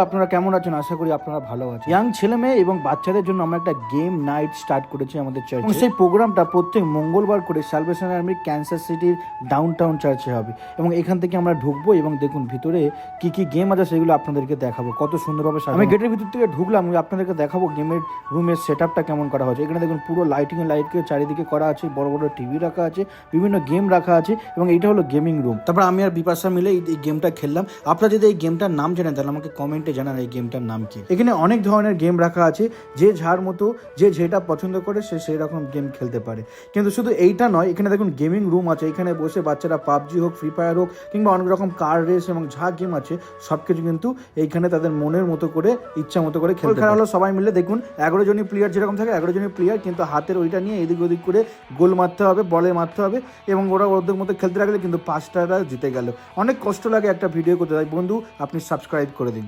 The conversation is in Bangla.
আপনারা কেমন আছেন? আশা করি আপনারা ভালো আছেন। ইয়াং ছেলে মেয়ে এবং বাচ্চাদের জন্য আমরা একটা গেম নাইট স্টার্ট করেছি আমাদের চার্চে, এবং সেই প্রোগ্রামটা প্রত্যেক মঙ্গলবার করে সালভেশন আর্মির ক্যান্সাস সিটির ডাউনটাউন চার্চে হবে। এবং এখান থেকে আমরা ঢুকবো এবং দেখুন ভিতরে কি কি গেম আছে সেগুলো আপনাদেরকে দেখাবো। কত সুন্দরভাবে আমি গেটের ভিতর থেকে ঢুকলাম, আপনাদেরকে দেখাবো গেমের রুমের সেট আপটা কেমন করা হয়েছে। এখানে দেখুন পুরো লাইটকে চারিদিকে করা আছে, বড় বড় টিভি রাখা আছে, বিভিন্ন গেম রাখা আছে, এবং এইটা হলো গেমিং রুম। তারপর আমি আর বিপাশা মিলে এই গেমটা খেললাম। আপনারা যদি এই গেমটার নাম জানেন তাহলে আমাকে কমেন্টে জানান এই গেমটার নাম কি। এখানে অনেক ধরনের গেম রাখা আছে, যে যার মতো যে যেটা পছন্দ করে সে সেই রকম গেম খেলতে পারে। কিন্তু শুধু এইটা নয়, এখানে দেখুন গেমিং রুম আছে। এখানে বসে বাচ্চারা পাবজি হোক, ফ্রি ফায়ার হোক, কিংবা অনেক রকম কার রেস এবং যা গেম আছে সবকিছু কিন্তু এইখানে তাদের মনের মতো করে ইচ্ছা মতো করে খেলতে হলো। সবাই মিলে দেখুন 11 জনই প্লেয়ার যেরকম থাকে 11 জনই প্লেয়ার, কিন্তু হাতের ওইটা নিয়ে এদিক ওদিক করে গোল মারতে হবে, বলে মারতে হবে, এবং ওরা ওদের মতো খেলতে লাগলে কিন্তু 5টা জিতে গেল। অনেক কষ্ট লাগে একটা ভিডিও করতে। তাই বন্ধু আপনি সাবস্ক্রাইব করে দিন।